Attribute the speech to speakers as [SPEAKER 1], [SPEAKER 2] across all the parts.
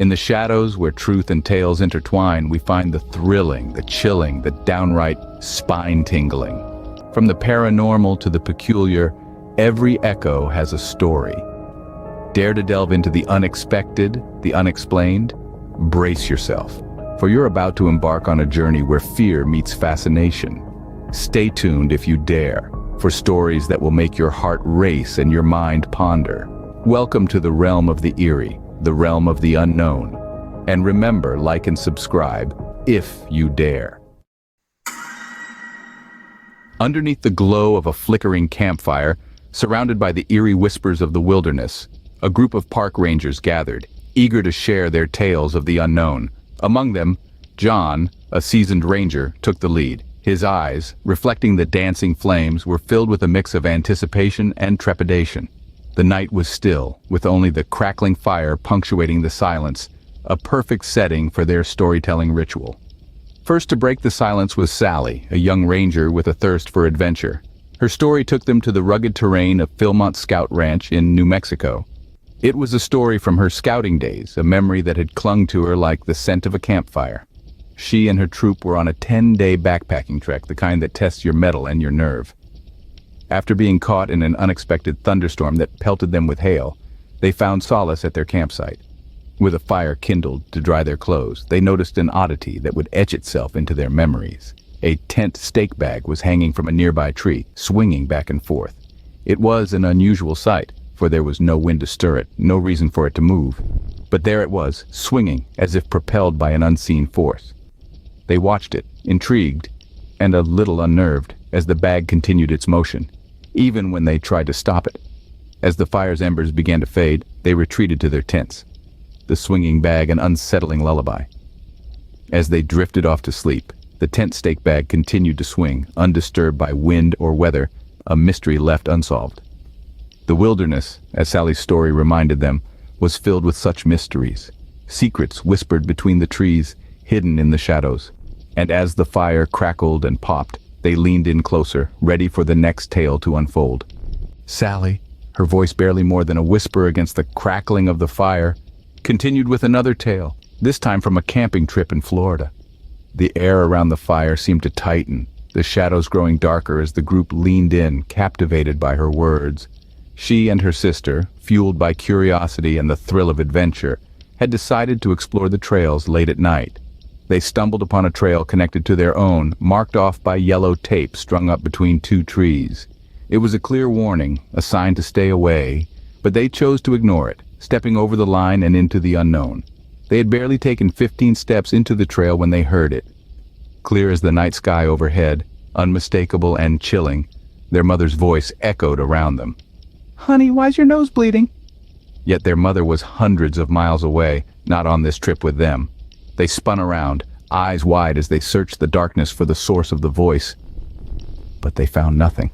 [SPEAKER 1] In the shadows where truth and tales intertwine, we find the thrilling, the chilling, the downright spine-tingling. From the paranormal to the peculiar, every echo has a story. Dare to delve into the unexpected, the unexplained? Brace yourself, for you're about to embark on a journey where fear meets fascination. Stay tuned if you dare, for stories that will make your heart race and your mind ponder. Welcome to the realm of the eerie, the realm of the unknown. And remember, like and subscribe, if you dare. Underneath the glow of a flickering campfire, surrounded by the eerie whispers of the wilderness, a group of park rangers gathered, eager to share their tales of the unknown. Among them, John, a seasoned ranger, took the lead. His eyes, reflecting the dancing flames, were filled with a mix of anticipation and trepidation. The night was still, with only the crackling fire punctuating the silence, a perfect setting for their storytelling ritual. First to break the silence was Sally, a young ranger with a thirst for adventure. Her story took them to the rugged terrain of Philmont Scout Ranch in New Mexico. It was a story from her scouting days, a memory that had clung to her like the scent of a campfire. She and her troop were on a 10-day backpacking trek, the kind that tests your mettle and your nerve. After being caught in an unexpected thunderstorm that pelted them with hail, they found solace at their campsite. With a fire kindled to dry their clothes, they noticed an oddity that would etch itself into their memories. A tent stake bag was hanging from a nearby tree, swinging back and forth. It was an unusual sight, for there was no wind to stir it, no reason for it to move. But there it was, swinging, as if propelled by an unseen force. They watched it, intrigued, and a little unnerved, as the bag continued its motion, even when they tried to stop it. As the fire's embers began to fade, they retreated to their tents, the swinging bag an unsettling lullaby. As they drifted off to sleep, the tent stake bag continued to swing, undisturbed by wind or weather, a mystery left unsolved. The wilderness, as Sally's story reminded them, was filled with such mysteries, secrets whispered between the trees, hidden in the shadows. And as the fire crackled and popped, they leaned in closer, ready for the next tale to unfold. Sally, her voice barely more than a whisper against the crackling of the fire, continued with another tale, this time from a camping trip in Florida. The air around the fire seemed to tighten, the shadows growing darker as the group leaned in, captivated by her words. She and her sister, fueled by curiosity and the thrill of adventure, had decided to explore the trails late at night. They stumbled upon a trail connected to their own, marked off by yellow tape strung up between two trees. It was a clear warning, a sign to stay away, but they chose to ignore it, stepping over the line and into the unknown. They had barely taken 15 steps into the trail when they heard it. Clear as the night sky overhead, unmistakable and chilling, their mother's voice echoed around them. "Honey, why's your nose bleeding?" Yet their mother was hundreds of miles away, not on this trip with them. They spun around, eyes wide as they searched the darkness for the source of the voice. But they found nothing.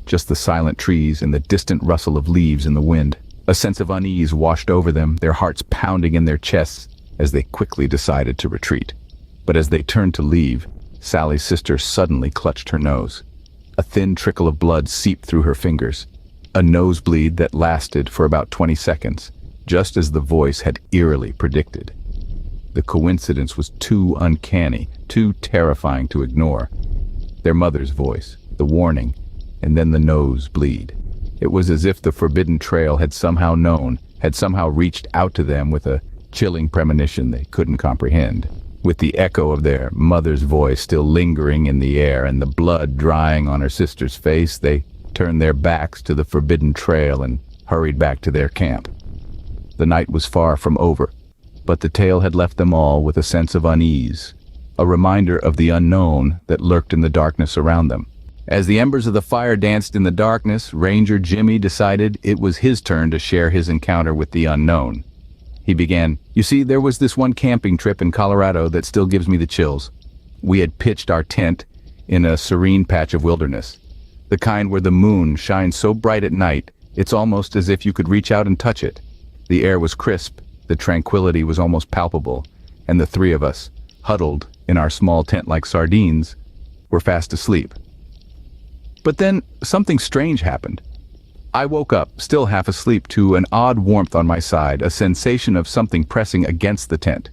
[SPEAKER 1] Just the silent trees and the distant rustle of leaves in the wind. A sense of unease washed over them, their hearts pounding in their chests as they quickly decided to retreat. But as they turned to leave, Sally's sister suddenly clutched her nose. A thin trickle of blood seeped through her fingers. A nosebleed that lasted for about 20 seconds, just as the voice had eerily predicted. The coincidence was too uncanny, too terrifying to ignore. Their mother's voice, the warning, and then the nosebleed. It was as if the forbidden trail had somehow known, had somehow reached out to them with a chilling premonition they couldn't comprehend. With the echo of their mother's voice still lingering in the air and the blood drying on her sister's face, they turned their backs to the forbidden trail and hurried back to their camp. The night was far from over, but the tale had left them all with a sense of unease, a reminder of the unknown that lurked in the darkness around them. As the embers of the fire danced in the darkness, Ranger Jimmy decided it was his turn to share his encounter with the unknown. He began, "You see, there was this one camping trip in Colorado that still gives me the chills. We had pitched our tent in a serene patch of wilderness, the kind where the moon shines so bright at night, it's almost as if you could reach out and touch it. The air was crisp, the tranquility was almost palpable, and the three of us, huddled in our small tent like sardines, were fast asleep. But then something strange happened. I woke up, still half asleep, to an odd warmth on my side, a sensation of something pressing against the tent.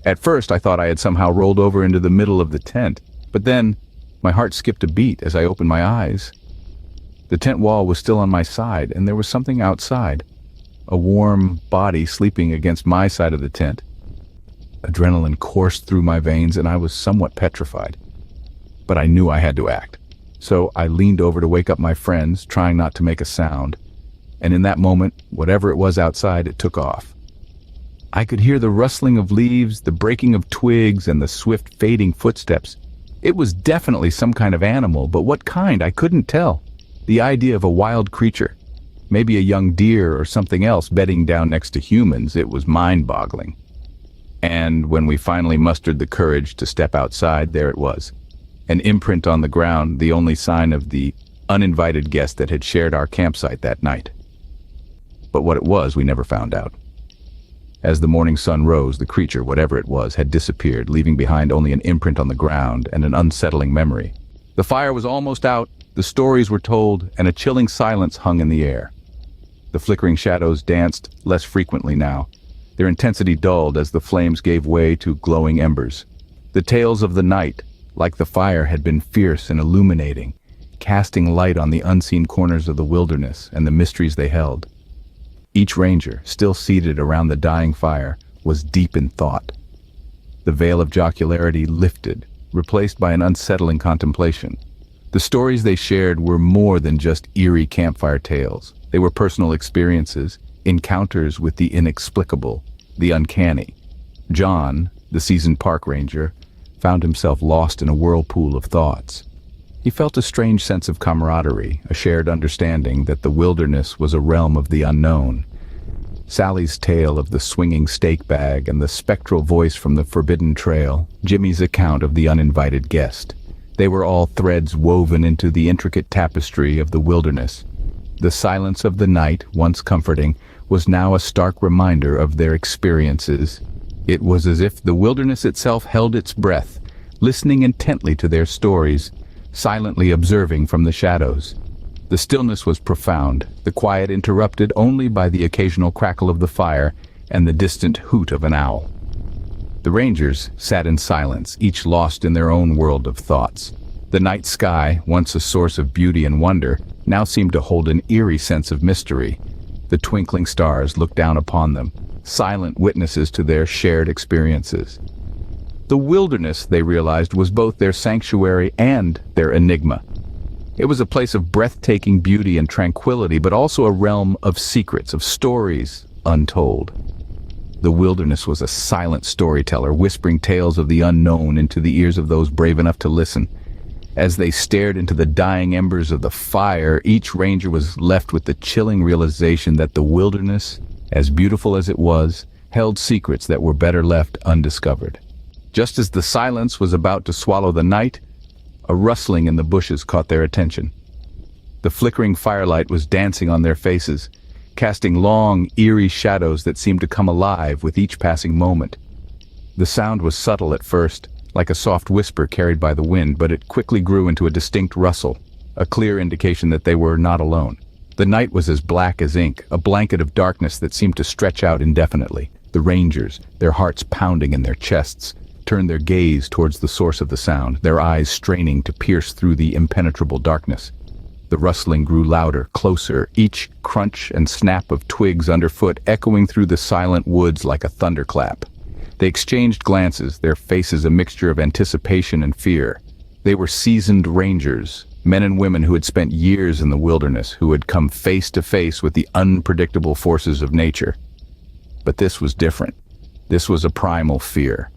[SPEAKER 1] At first, I thought I had somehow rolled over into the middle of the tent, but then my heart skipped a beat as I opened my eyes. The tent wall was still on my side, and there was something outside, a warm body sleeping against my side of the tent. Adrenaline coursed through my veins, and I was somewhat petrified. But I knew I had to act. So I leaned over to wake up my friends, trying not to make a sound. And in that moment, whatever it was outside, it took off. I could hear the rustling of leaves, the breaking of twigs, and the swift fading footsteps. It was definitely some kind of animal, but what kind, I couldn't tell. The idea of a wild creature, maybe a young deer or something else bedding down next to humans, it was mind-boggling. And when we finally mustered the courage to step outside, there it was. An imprint on the ground, the only sign of the uninvited guest that had shared our campsite that night. But what it was, we never found out. As the morning sun rose, the creature, whatever it was, had disappeared, leaving behind only an imprint on the ground and an unsettling memory. The fire was almost out, the stories were told, and a chilling silence hung in the air. The flickering shadows danced less frequently now, their intensity dulled as the flames gave way to glowing embers. The tales of the night, like the fire, had been fierce and illuminating, casting light on the unseen corners of the wilderness and the mysteries they held. Each ranger, still seated around the dying fire, was deep in thought. The veil of jocularity lifted, replaced by an unsettling contemplation. The stories they shared were more than just eerie campfire tales. They were personal experiences, encounters with the inexplicable, the uncanny. John, the seasoned park ranger, found himself lost in a whirlpool of thoughts. He felt a strange sense of camaraderie, a shared understanding that the wilderness was a realm of the unknown. Sally's tale of the swinging steak bag and the spectral voice from the forbidden trail, Jimmy's account of the uninvited guest. They were all threads woven into the intricate tapestry of the wilderness. The silence of the night, once comforting, was now a stark reminder of their experiences. It was as if the wilderness itself held its breath, listening intently to their stories, silently observing from the shadows. The stillness was profound, the quiet interrupted only by the occasional crackle of the fire and the distant hoot of an owl. The rangers sat in silence, each lost in their own world of thoughts. The night sky, once a source of beauty and wonder, now seemed to hold an eerie sense of mystery. The twinkling stars looked down upon them, silent witnesses to their shared experiences. The wilderness, they realized, was both their sanctuary and their enigma. It was a place of breathtaking beauty and tranquility, but also a realm of secrets, of stories untold. The wilderness was a silent storyteller, whispering tales of the unknown into the ears of those brave enough to listen. As they stared into the dying embers of the fire, each ranger was left with the chilling realization that the wilderness, as beautiful as it was, held secrets that were better left undiscovered. Just as the silence was about to swallow the night, a rustling in the bushes caught their attention. The flickering firelight was dancing on their faces, casting long, eerie shadows that seemed to come alive with each passing moment. The sound was subtle at first, like a soft whisper carried by the wind, but it quickly grew into a distinct rustle, a clear indication that they were not alone. The night was as black as ink, a blanket of darkness that seemed to stretch out indefinitely. The rangers, their hearts pounding in their chests, turned their gaze towards the source of the sound, their eyes straining to pierce through the impenetrable darkness. The rustling grew louder, closer, each crunch and snap of twigs underfoot echoing through the silent woods like a thunderclap. They exchanged glances, their faces a mixture of anticipation and fear. They were seasoned rangers, men and women who had spent years in the wilderness, who had come face to face with the unpredictable forces of nature. But this was different. This was a primal fear,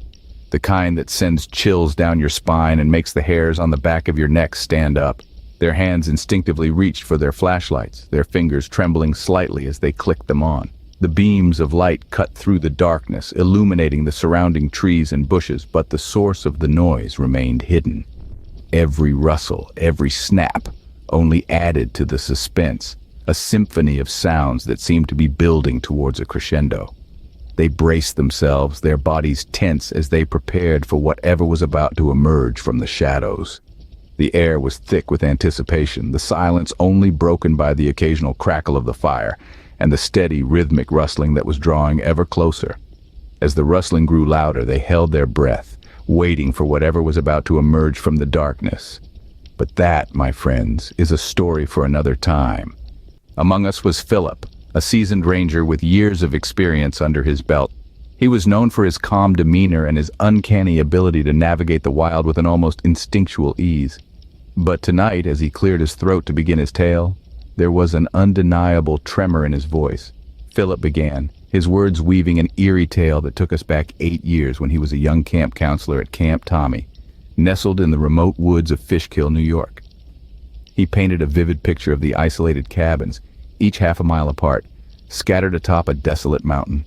[SPEAKER 1] the kind that sends chills down your spine and makes the hairs on the back of your neck stand up. Their hands instinctively reached for their flashlights, their fingers trembling slightly as they clicked them on. The beams of light cut through the darkness, illuminating the surrounding trees and bushes, but the source of the noise remained hidden. Every rustle, every snap, only added to the suspense, a symphony of sounds that seemed to be building towards a crescendo. They braced themselves, their bodies tense as they prepared for whatever was about to emerge from the shadows. The air was thick with anticipation, the silence only broken by the occasional crackle of the fire and the steady, rhythmic rustling that was drawing ever closer. As the rustling grew louder, they held their breath, waiting for whatever was about to emerge from the darkness. But that, my friends, is a story for another time. Among us was Philip, a seasoned ranger with years of experience under his belt. He was known for his calm demeanor and his uncanny ability to navigate the wild with an almost instinctual ease. But tonight, as he cleared his throat to begin his tale, there was an undeniable tremor in his voice. Philip began, his words weaving an eerie tale that took us back 8 years when he was a young camp counselor at Camp Tommy, nestled in the remote woods of Fishkill, New York. He painted a vivid picture of the isolated cabins, each half a mile apart, scattered atop a desolate mountain.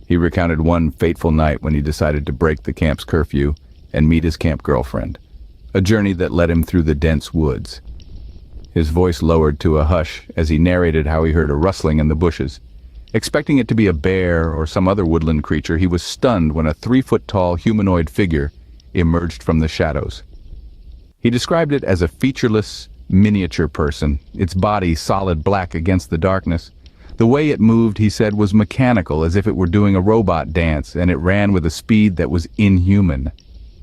[SPEAKER 1] He recounted one fateful night when he decided to break the camp's curfew and meet his camp girlfriend, a journey that led him through the dense woods. His voice lowered to a hush as he narrated how he heard a rustling in the bushes. Expecting it to be a bear or some other woodland creature, he was stunned when a 3-foot-tall humanoid figure emerged from the shadows. He described it as a featureless, miniature person, its body solid black against the darkness. The way it moved, he said, was mechanical, as if it were doing a robot dance, and it ran with a speed that was inhuman.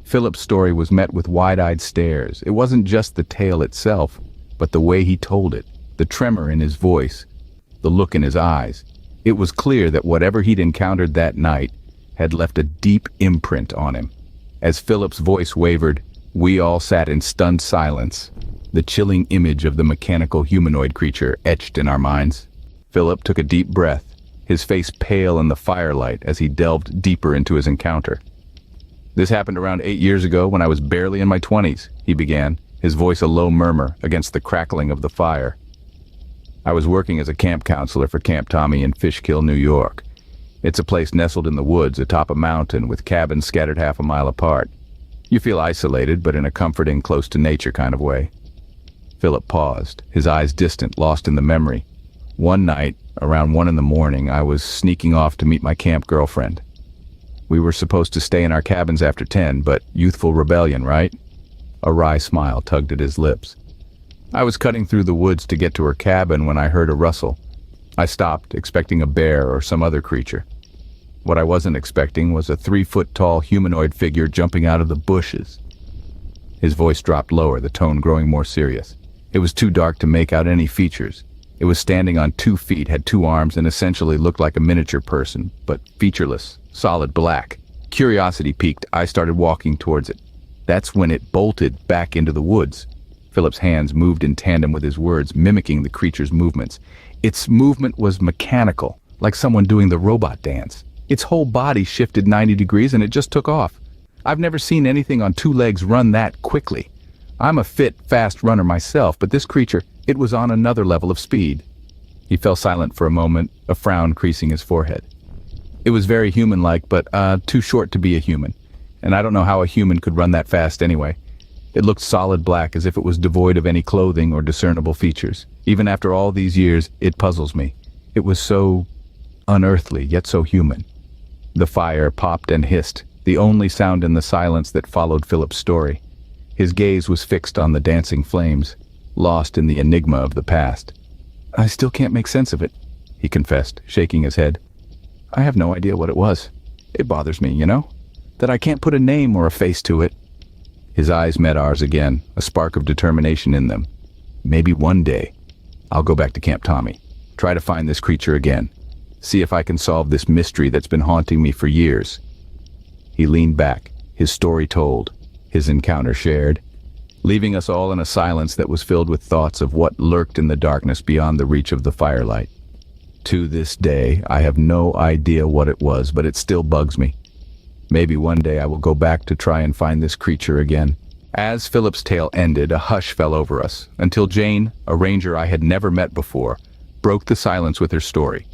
[SPEAKER 1] Philip's story was met with wide-eyed stares. It wasn't just the tale itself, but the way he told it, the tremor in his voice, the look in his eyes. It was clear that whatever he'd encountered that night had left a deep imprint on him. As Philip's voice wavered, we all sat in stunned silence, the chilling image of the mechanical humanoid creature etched in our minds. Philip took a deep breath, his face pale in the firelight as he delved deeper into his encounter. "This happened around 8 years ago when I was barely in my 20s, he began, his voice a low murmur against the crackling of the fire. "I was working as a camp counselor for Camp Tommy in Fishkill, New York. It's a place nestled in the woods atop a mountain with cabins scattered half a mile apart. You feel isolated, but in a comforting, close-to-nature kind of way." Philip paused, his eyes distant, lost in the memory. "One night, around 1 in the morning, I was sneaking off to meet my camp girlfriend. We were supposed to stay in our cabins after 10, but youthful rebellion, right?" A wry smile tugged at his lips. "I was cutting through the woods to get to her cabin when I heard a rustle. I stopped, expecting a bear or some other creature. What I wasn't expecting was a 3-foot-tall humanoid figure jumping out of the bushes." His voice dropped lower, the tone growing more serious. "It was too dark to make out any features. It was standing on 2 feet, had 2 arms, and essentially looked like a miniature person, but featureless, solid black. Curiosity piqued, I started walking towards it. That's when it bolted back into the woods." Philip's hands moved in tandem with his words, mimicking the creature's movements. Its movement was mechanical, like someone doing the robot dance. Its whole body shifted 90 degrees and it just took off. I've never seen anything on 2 legs run that quickly. I'm a fit, fast runner myself, but this creature, it was on another level of speed. He fell silent for a moment, a frown creasing his forehead. "It was very human-like, but too short to be a human. And I don't know how a human could run that fast anyway. It looked solid black, as if it was devoid of any clothing or discernible features. Even after all these years, it puzzles me. It was so unearthly, yet so human." The fire popped and hissed, the only sound in the silence that followed Philip's story. His gaze was fixed on the dancing flames, lost in the enigma of the past. "I still can't make sense of it," he confessed, shaking his head. "I have no idea what it was. It bothers me, that I can't put a name or a face to it." His eyes met ours again, a spark of determination in them. "Maybe one day, I'll go back to Camp Tommy, try to find this creature again, see if I can solve this mystery that's been haunting me for years." He leaned back, his story told, his encounter shared, leaving us all in a silence that was filled with thoughts of what lurked in the darkness beyond the reach of the firelight. To this day, I have no idea what it was, but it still bugs me. Maybe one day I will go back to try and find this creature again. As Philip's tale ended, a hush fell over us, until Jane, a ranger I had never met before, broke the silence with her story.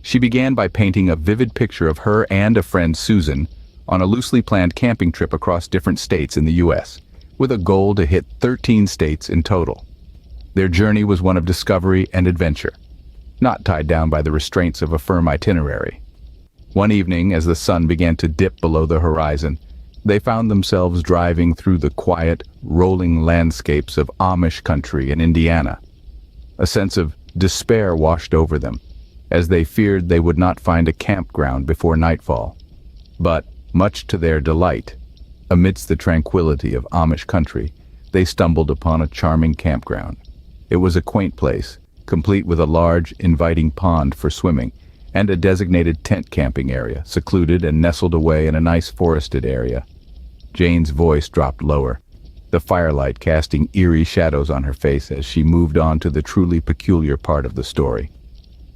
[SPEAKER 1] She began by painting a vivid picture of her and a friend, Susan, on a loosely planned camping trip across different states in the U.S., with a goal to hit 13 states in total. Their journey was one of discovery and adventure, not tied down by the restraints of a firm itinerary. One evening, as the sun began to dip below the horizon, They found themselves driving through the quiet, rolling landscapes of Amish country in Indiana. A sense of despair washed over them, as they feared they would not find a campground before nightfall. But, much to their delight, amidst the tranquility of Amish country, they stumbled upon a charming campground. It was a quaint place, complete with a large, inviting pond for swimming, and a designated tent camping area, secluded and nestled away in a nice forested area. Jane's voice dropped lower, the firelight casting eerie shadows on her face as she moved on to the truly peculiar part of the story.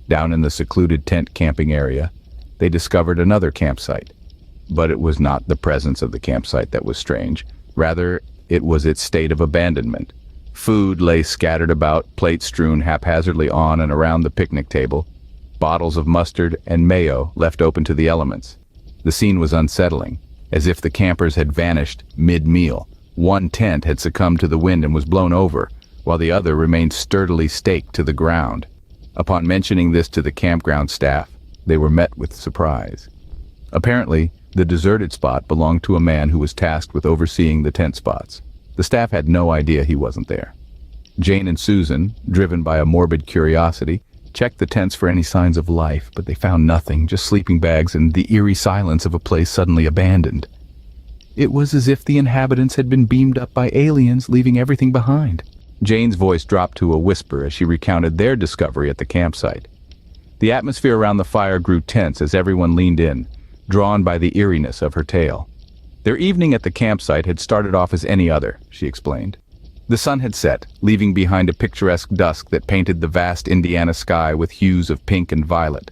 [SPEAKER 1] Down in the secluded tent camping area, they discovered another campsite. But it was not the presence of the campsite that was strange. Rather, it was its state of abandonment. Food lay scattered about, plates strewn haphazardly on and around the picnic table, bottles of mustard and mayo left open to the elements. The scene was unsettling, as if the campers had vanished mid-meal. One tent had succumbed to the wind and was blown over, while the other remained sturdily staked to the ground. Upon mentioning this to the campground staff, they were met with surprise. Apparently, the deserted spot belonged to a man who was tasked with overseeing the tent spots. The staff had no idea he wasn't there. Jane and Susan, driven by a morbid curiosity, checked the tents for any signs of life, but they found nothing, just sleeping bags and the eerie silence of a place suddenly abandoned. It was as if the inhabitants had been beamed up by aliens, leaving everything behind. Jane's voice dropped to a whisper as she recounted their discovery at the campsite. The atmosphere around the fire grew tense as everyone leaned in, drawn by the eeriness of her tale. Their evening at the campsite had started off as any other, she explained. The sun had set, leaving behind a picturesque dusk that painted the vast Indiana sky with hues of pink and violet.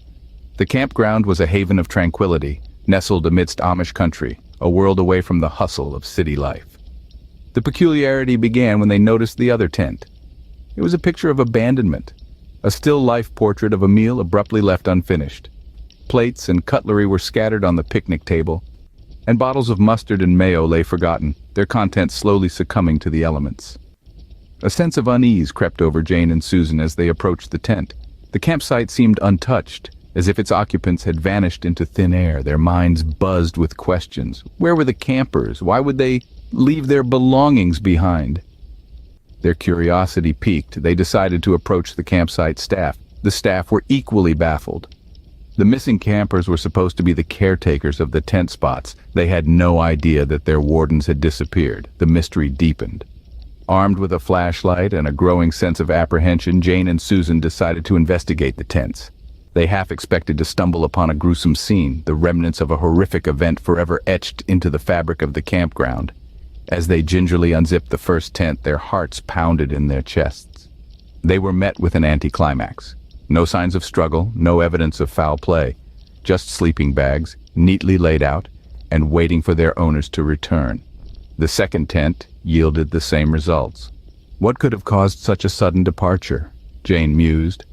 [SPEAKER 1] The campground was a haven of tranquility, nestled amidst Amish country, a world away from the hustle of city life. The peculiarity began when they noticed the other tent. It was a picture of abandonment, a still life portrait of a meal abruptly left unfinished. Plates and cutlery were scattered on the picnic table, and bottles of mustard and mayo lay forgotten, their contents slowly succumbing to the elements. A sense of unease crept over Jane and Susan as they approached the tent. The campsite seemed untouched, as if its occupants had vanished into thin air, their minds buzzed with questions. Where were the campers? Why would they leave their belongings behind? Their curiosity piqued, they decided to approach the campsite staff. The staff were equally baffled. The missing campers were supposed to be the caretakers of the tent spots. They had no idea that their wardens had disappeared. The mystery deepened. Armed with a flashlight and a growing sense of apprehension, Jane and Susan decided to investigate the tents. They half expected to stumble upon a gruesome scene, the remnants of a horrific event forever etched into the fabric of the campground. As they gingerly unzipped the first tent, their hearts pounded in their chests. They were met with an anticlimax. No signs of struggle, no evidence of foul play, just sleeping bags, neatly laid out, and waiting for their owners to return. The second tent yielded the same results. What could have caused such a sudden departure? Jane mused.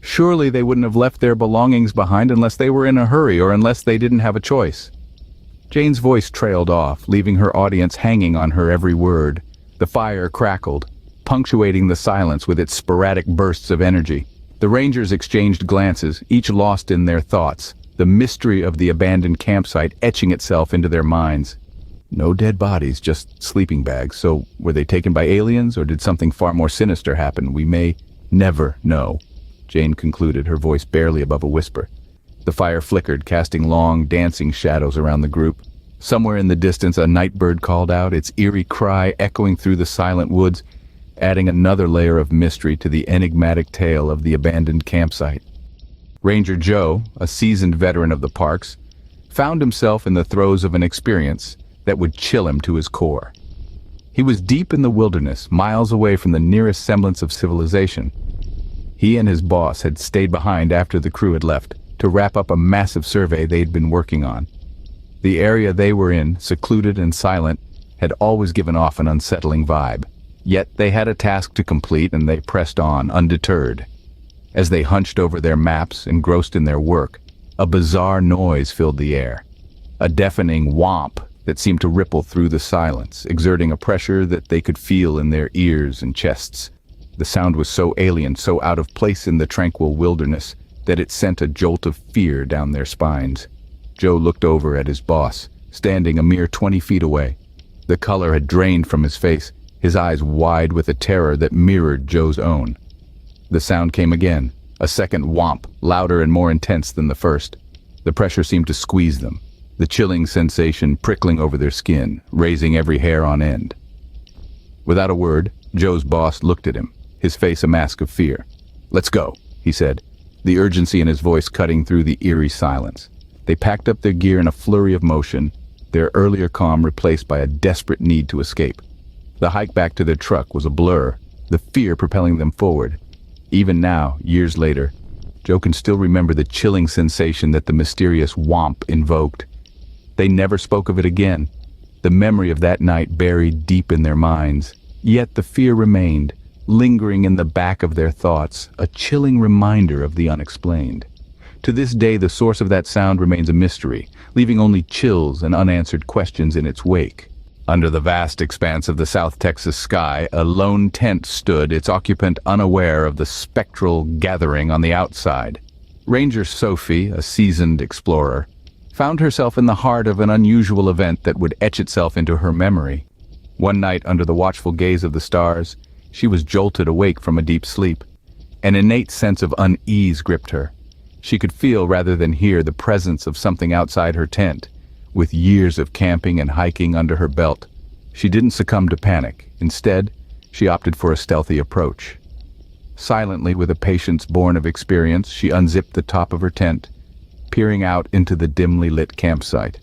[SPEAKER 1] Surely they wouldn't have left their belongings behind unless they were in a hurry or unless they didn't have a choice. Jane's voice trailed off, leaving her audience hanging on her every word. The fire crackled, punctuating the silence with its sporadic bursts of energy. The Rangers exchanged glances, each lost in their thoughts, the mystery of the abandoned campsite etching itself into their minds. No dead bodies, just sleeping bags. So were they taken by aliens, or did something far more sinister happen? We may never know, Jane concluded, her voice barely above a whisper. The fire flickered, casting long, dancing shadows around the group. Somewhere in the distance, a nightbird called out, its eerie cry echoing through the silent woods, adding another layer of mystery to the enigmatic tale of the abandoned campsite. Ranger Joe, a seasoned veteran of the parks, found himself in the throes of an experience that would chill him to his core. He was deep in the wilderness, miles away from the nearest semblance of civilization. He and his boss had stayed behind after the crew had left to wrap up a massive survey they'd been working on. The area they were in, secluded and silent, had always given off an unsettling vibe. Yet they had a task to complete, and they pressed on, undeterred. As they hunched over their maps, engrossed in their work, a bizarre noise filled the air. A deafening whomp that seemed to ripple through the silence, exerting a pressure that they could feel in their ears and chests. The sound was so alien, so out of place in the tranquil wilderness, that it sent a jolt of fear down their spines. Joe looked over at his boss, standing a mere 20 feet away. The color had drained from his face, his eyes wide with a terror that mirrored Joe's own. The sound came again, a second whomp, louder and more intense than the first. The pressure seemed to squeeze them, the chilling sensation prickling over their skin, raising every hair on end. Without a word, Joe's boss looked at him, his face a mask of fear. "Let's go," he said, the urgency in his voice cutting through the eerie silence. They packed up their gear in a flurry of motion, their earlier calm replaced by a desperate need to escape. The hike back to their truck was a blur, the fear propelling them forward. Even now, years later, Joe can still remember the chilling sensation that the mysterious whomp invoked. They never spoke of it again, the memory of that night buried deep in their minds. Yet the fear remained, lingering in the back of their thoughts, a chilling reminder of the unexplained. To this day, the source of that sound remains a mystery, leaving only chills and unanswered questions in its wake. Under the vast expanse of the South Texas sky, a lone tent stood, its occupant unaware of the spectral gathering on the outside. Ranger Sophie, a seasoned explorer, found herself in the heart of an unusual event that would etch itself into her memory. One night, under the watchful gaze of the stars, she was jolted awake from a deep sleep. An innate sense of unease gripped her. She could feel rather than hear the presence of something outside her tent. With years of camping and hiking under her belt, she didn't succumb to panic. Instead, she opted for a stealthy approach. Silently, with a patience born of experience, she unzipped the top of her tent, peering out into the dimly lit campsite.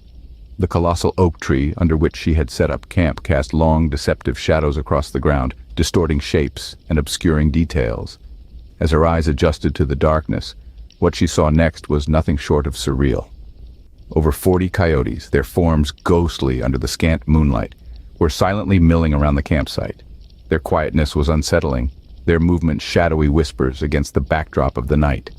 [SPEAKER 1] The colossal oak tree under which she had set up camp cast long, deceptive shadows across the ground, distorting shapes and obscuring details. As her eyes adjusted to the darkness, what she saw next was nothing short of surreal. Over 40 coyotes, their forms ghostly under the scant moonlight, were silently milling around the campsite. Their quietness was unsettling, their movement shadowy whispers against the backdrop of the night.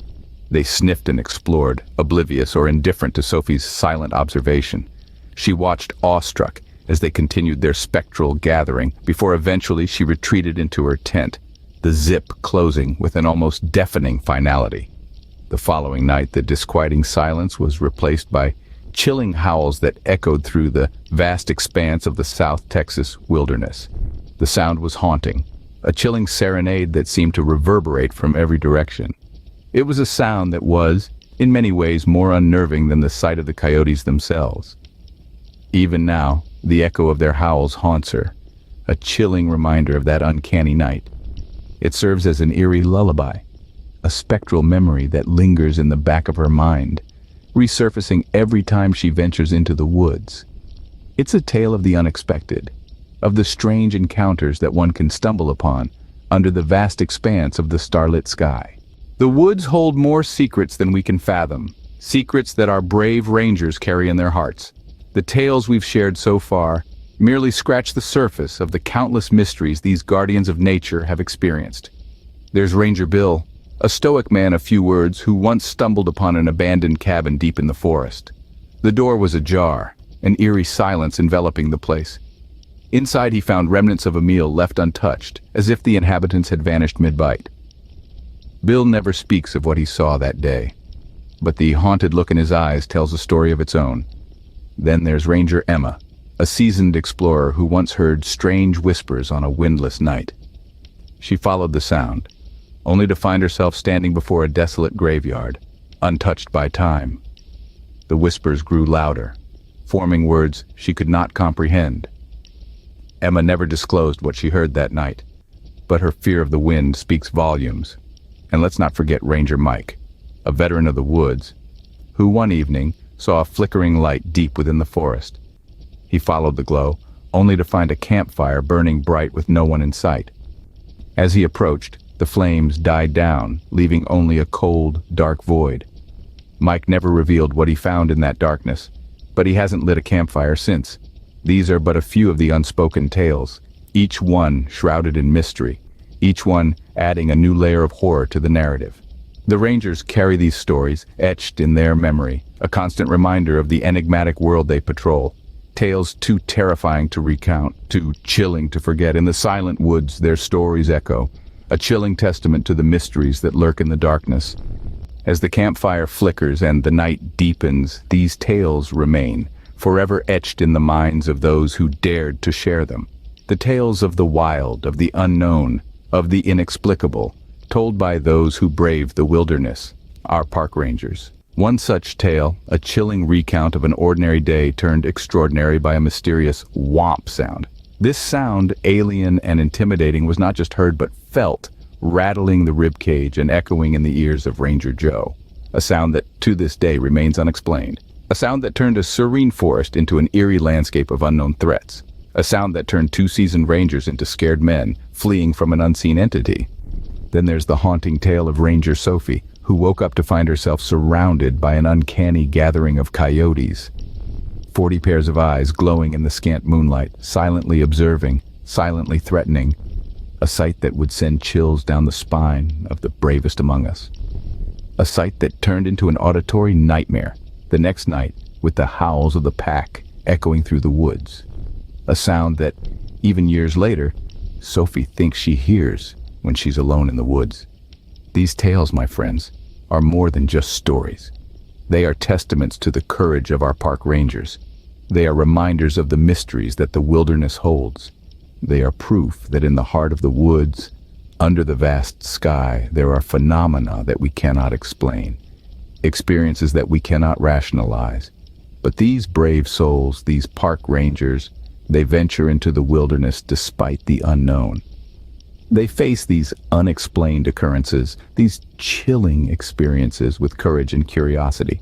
[SPEAKER 1] They sniffed and explored, oblivious or indifferent to Sophie's silent observation. She watched awestruck as they continued their spectral gathering, before eventually she retreated into her tent, the zip closing with an almost deafening finality. The following night, the disquieting silence was replaced by chilling howls that echoed through the vast expanse of the South Texas wilderness. The sound was haunting, a chilling serenade that seemed to reverberate from every direction. It was a sound that was, in many ways, more unnerving than the sight of the coyotes themselves. Even now, the echo of their howls haunts her, a chilling reminder of that uncanny night. It serves as an eerie lullaby, a spectral memory that lingers in the back of her mind, resurfacing every time she ventures into the woods. It's a tale of the unexpected, of the strange encounters that one can stumble upon under the vast expanse of the starlit sky. The woods hold more secrets than we can fathom, secrets that our brave rangers carry in their hearts. The tales we've shared so far merely scratch the surface of the countless mysteries these guardians of nature have experienced. There's Ranger Bill, a stoic man of few words who once stumbled upon an abandoned cabin deep in the forest. The door was ajar, an eerie silence enveloping the place. Inside he found remnants of a meal left untouched, as if the inhabitants had vanished mid-bite. Bill never speaks of what he saw that day, but the haunted look in his eyes tells a story of its own. Then there's Ranger Emma, a seasoned explorer who once heard strange whispers on a windless night. She followed the sound, only to find herself standing before a desolate graveyard, untouched by time. The whispers grew louder, forming words she could not comprehend. Emma never disclosed what she heard that night, but her fear of the wind speaks volumes. And let's not forget Ranger Mike, a veteran of the woods, who one evening saw a flickering light deep within the forest. He followed the glow, only to find a campfire burning bright with no one in sight. As he approached, the flames died down, leaving only a cold, dark void. Mike never revealed what he found in that darkness, but he hasn't lit a campfire since. These are but a few of the unspoken tales, each one shrouded in mystery, each one adding a new layer of horror to the narrative. The Rangers carry these stories etched in their memory, a constant reminder of the enigmatic world they patrol. Tales too terrifying to recount, too chilling to forget. In the silent woods, their stories echo, a chilling testament to the mysteries that lurk in the darkness. As the campfire flickers and the night deepens, these tales remain, forever etched in the minds of those who dared to share them. The tales of the wild, of the unknown, of the inexplicable, told by those who braved the wilderness, our park rangers. One such tale, a chilling recount of an ordinary day turned extraordinary by a mysterious whomp sound. This sound, alien and intimidating, was not just heard but felt, rattling the ribcage and echoing in the ears of Ranger Joe. A sound that to this day remains unexplained. A sound that turned a serene forest into an eerie landscape of unknown threats. A sound that turned two seasoned rangers into scared men, fleeing from an unseen entity. Then there's the haunting tale of Ranger Sophie, who woke up to find herself surrounded by an uncanny gathering of coyotes. 40 pairs of eyes glowing in the scant moonlight, silently observing, silently threatening. A sight that would send chills down the spine of the bravest among us. A sight that turned into an auditory nightmare the next night, with the howls of the pack echoing through the woods. A sound that, even years later, Sophie thinks she hears when she's alone in the woods. These tales, my friends, are more than just stories. They are testaments to the courage of our park rangers. They are reminders of the mysteries that the wilderness holds. They are proof that in the heart of the woods, under the vast sky, there are phenomena that we cannot explain, experiences that we cannot rationalize. But these brave souls, these park rangers, they venture into the wilderness despite the unknown. They face these unexplained occurrences, these chilling experiences with courage and curiosity.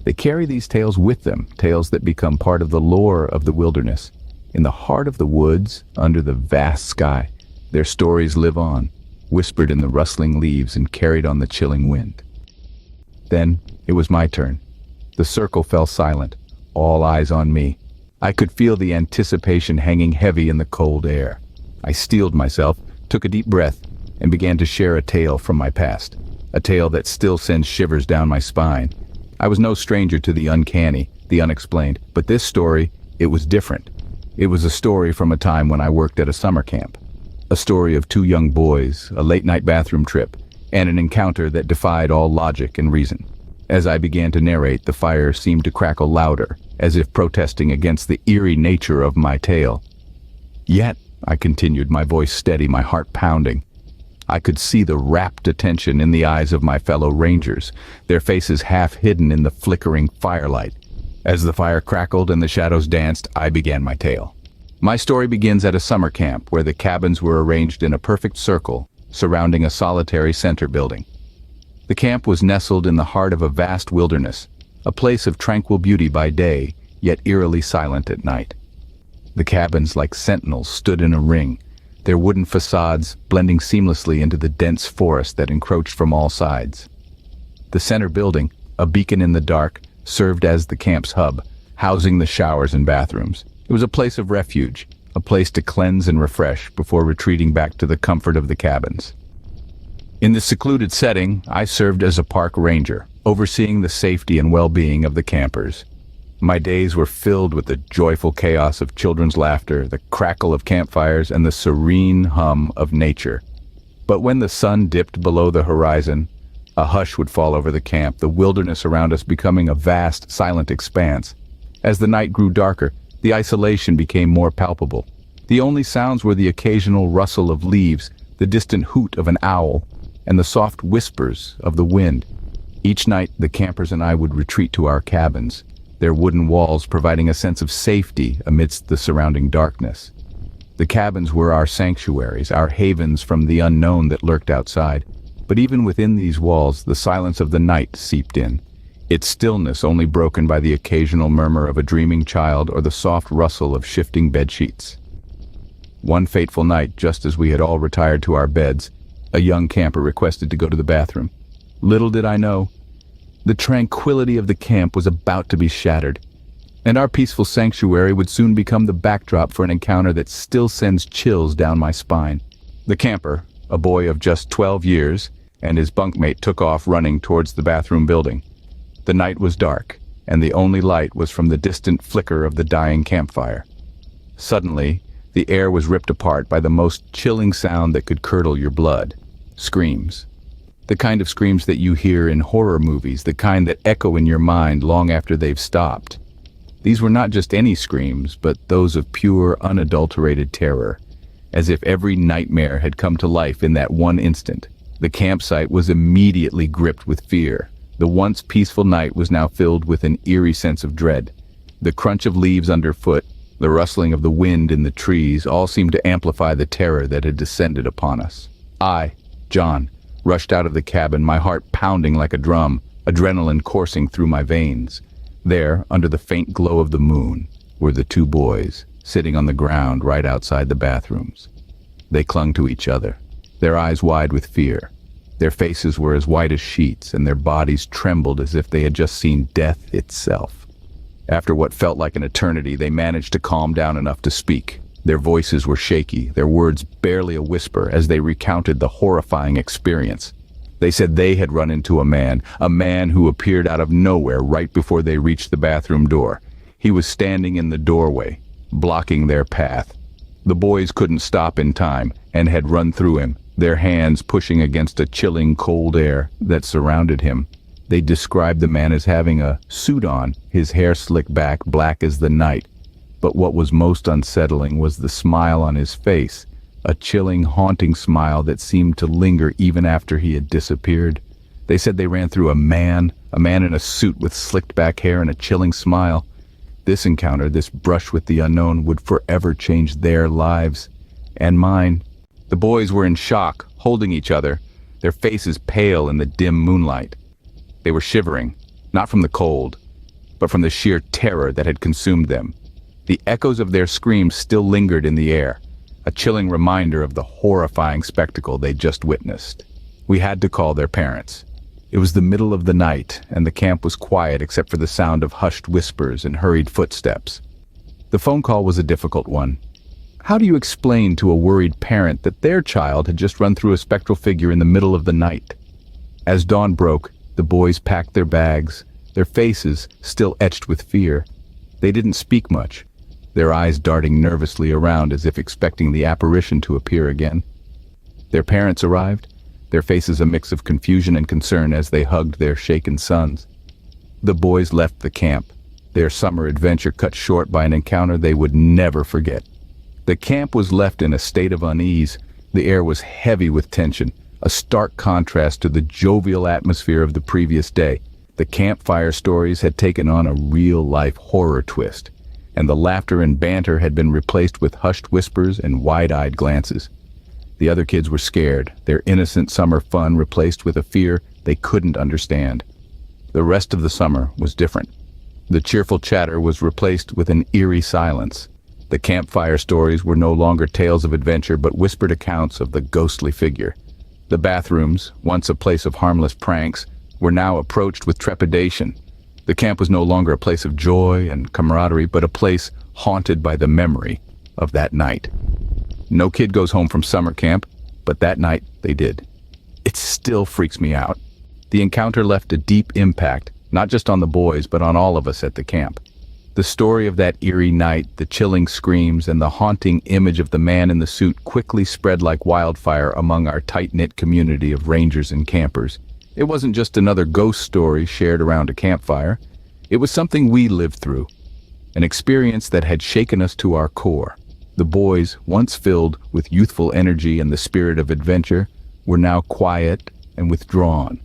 [SPEAKER 1] They carry these tales with them, tales that become part of the lore of the wilderness. In the heart of the woods, under the vast sky, their stories live on, whispered in the rustling leaves and carried on the chilling wind. Then it was my turn. The circle fell silent, all eyes on me. I could feel the anticipation hanging heavy in the cold air. I steeled myself, took a deep breath, and began to share a tale from my past. A tale that still sends shivers down my spine. I was no stranger to the uncanny, the unexplained, but this story, it was different. It was a story from a time when I worked at a summer camp. A story of two young boys, a late-night bathroom trip, and an encounter that defied all logic and reason. As I began to narrate, the fire seemed to crackle louder, as if protesting against the eerie nature of my tale. Yet, I continued, my voice steady, my heart pounding. I could see the rapt attention in the eyes of my fellow rangers, their faces half hidden in the flickering firelight. As the fire crackled and the shadows danced, I began my tale. My story begins at a summer camp where the cabins were arranged in a perfect circle, surrounding a solitary center building. The camp was nestled in the heart of a vast wilderness, a place of tranquil beauty by day, yet eerily silent at night. The cabins, like sentinels, stood in a ring, their wooden facades blending seamlessly into the dense forest that encroached from all sides. The center building, a beacon in the dark, served as the camp's hub, housing the showers and bathrooms. It was a place of refuge, a place to cleanse and refresh before retreating back to the comfort of the cabins. In this secluded setting, I served as a park ranger, overseeing the safety and well-being of the campers. My days were filled with the joyful chaos of children's laughter, the crackle of campfires, and the serene hum of nature. But when the sun dipped below the horizon, a hush would fall over the camp, the wilderness around us becoming a vast, silent expanse. As the night grew darker, the isolation became more palpable. The only sounds were the occasional rustle of leaves, the distant hoot of an owl, and the soft whispers of the wind. Each night, the campers and I would retreat to our cabins, their wooden walls providing a sense of safety amidst the surrounding darkness. The cabins were our sanctuaries, our havens from the unknown that lurked outside. But even within these walls, the silence of the night seeped in, its stillness only broken by the occasional murmur of a dreaming child or the soft rustle of shifting bedsheets. One fateful night, just as we had all retired to our beds, a young camper requested to go to the bathroom. Little did I know, the tranquility of the camp was about to be shattered, and our peaceful sanctuary would soon become the backdrop for an encounter that still sends chills down my spine. The camper, a boy of just 12 years, and his bunkmate took off running towards the bathroom building. The night was dark, and the only light was from the distant flicker of the dying campfire. Suddenly, the air was ripped apart by the most chilling sound that could curdle your blood. Screams. The kind of screams that you hear in horror movies, the kind that echo in your mind long after they've stopped. These were not just any screams, but those of pure, unadulterated terror, as if every nightmare had come to life in that one instant. The campsite was immediately gripped with fear. The once peaceful night was now filled with an eerie sense of dread. The crunch of leaves underfoot, the rustling of the wind in the trees, all seemed to amplify the terror that had descended upon us. I, John, rushed out of the cabin, my heart pounding like a drum, adrenaline coursing through my veins. There, under the faint glow of the moon, were the two boys, sitting on the ground right outside the bathrooms. They clung to each other, their eyes wide with fear. Their faces were as white as sheets, and their bodies trembled as if they had just seen death itself. After what felt like an eternity, they managed to calm down enough to speak. Their voices were shaky, their words barely a whisper, as they recounted the horrifying experience. They said they had run into a man who appeared out of nowhere right before they reached the bathroom door. He was standing in the doorway, blocking their path. The boys couldn't stop in time and had run through him, their hands pushing against a chilling cold air that surrounded him. They described the man as having a suit on, his hair slicked back, black as the night. But what was most unsettling was the smile on his face, a chilling, haunting smile that seemed to linger even after he had disappeared. They said they ran through a man in a suit with slicked back hair and a chilling smile. This encounter, this brush with the unknown, would forever change their lives. And mine. The boys were in shock, holding each other, their faces pale in the dim moonlight. They were shivering, not from the cold, but from the sheer terror that had consumed them. The echoes of their screams still lingered in the air, a chilling reminder of the horrifying spectacle they'd just witnessed. We had to call their parents. It was the middle of the night, and the camp was quiet except for the sound of hushed whispers and hurried footsteps. The phone call was a difficult one. How do you explain to a worried parent that their child had just run through a spectral figure in the middle of the night? As dawn broke, the boys packed their bags, their faces still etched with fear. They didn't speak much, their eyes darting nervously around as if expecting the apparition to appear again. Their parents arrived, their faces a mix of confusion and concern as they hugged their shaken sons. The boys left the camp, their summer adventure cut short by an encounter they would never forget. The camp was left in a state of unease. The air was heavy with tension, a stark contrast to the jovial atmosphere of the previous day. The campfire stories had taken on a real-life horror twist, and the laughter and banter had been replaced with hushed whispers and wide-eyed glances. The other kids were scared, their innocent summer fun replaced with a fear they couldn't understand. The rest of the summer was different. The cheerful chatter was replaced with an eerie silence. The campfire stories were no longer tales of adventure but whispered accounts of the ghostly figure. The bathrooms, once a place of harmless pranks, were now approached with trepidation. The camp was no longer a place of joy and camaraderie, but a place haunted by the memory of that night. No kid goes home from summer camp, but that night they did. It still freaks me out. The encounter left a deep impact, not just on the boys, but on all of us at the camp. The story of that eerie night, the chilling screams, and the haunting image of the man in the suit quickly spread like wildfire among our tight-knit community of rangers and campers. It wasn't just another ghost story shared around a campfire. It was something we lived through, an experience that had shaken us to our core. The boys, once filled with youthful energy and the spirit of adventure, were now quiet and withdrawn.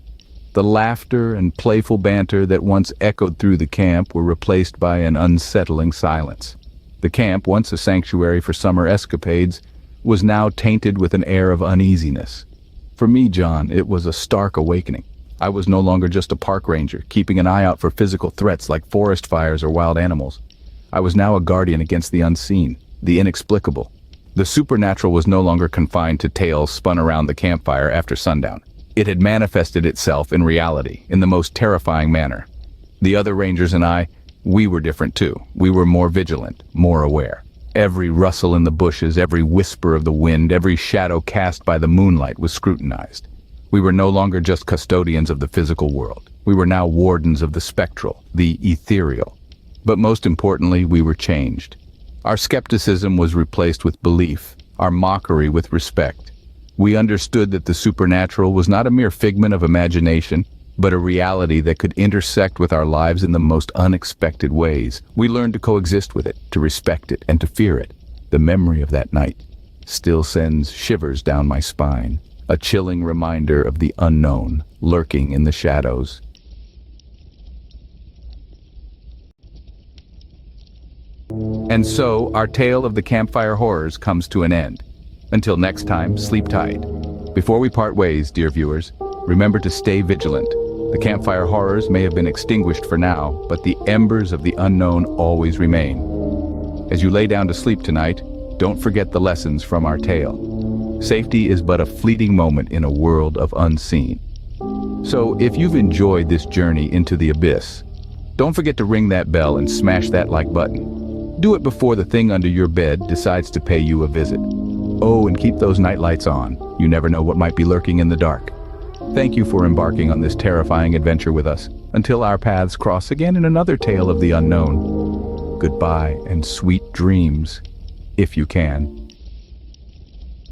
[SPEAKER 1] The laughter and playful banter that once echoed through the camp were replaced by an unsettling silence. The camp, once a sanctuary for summer escapades, was now tainted with an air of uneasiness. For me, John, it was a stark awakening. I was no longer just a park ranger, keeping an eye out for physical threats like forest fires or wild animals. I was now a guardian against the unseen, the inexplicable. The supernatural was no longer confined to tales spun around the campfire after sundown. It had manifested itself in reality, in the most terrifying manner. The other rangers and I, we were different too. We were more vigilant, more aware. Every rustle in the bushes, every whisper of the wind, every shadow cast by the moonlight was scrutinized. We were no longer just custodians of the physical world. We were now wardens of the spectral, the ethereal. But most importantly, we were changed. Our skepticism was replaced with belief, our mockery with respect. We understood that the supernatural was not a mere figment of imagination. but a reality that could intersect with our lives in the most unexpected ways. We learned to coexist with it, to respect it, and to fear it. The memory of that night still sends shivers down my spine, a chilling reminder of the unknown lurking in the shadows. And so, our tale of the Campfire Horrors comes to an end. Until next time, sleep tight. Before we part ways, dear viewers, remember to stay vigilant. The Campfire Horrors may have been extinguished for now, but the embers of the unknown always remain. As you lay down to sleep tonight, don't forget the lessons from our tale. Safety is but a fleeting moment in a world of unseen. So, if you've enjoyed this journey into the abyss, don't forget to ring that bell and smash that like button. Do it before the thing under your bed decides to pay you a visit. Oh, and keep those night lights on. You never know what might be lurking in the dark. Thank you for embarking on this terrifying adventure with us. Until our paths cross again in another tale of the unknown. Goodbye and sweet dreams, if you can.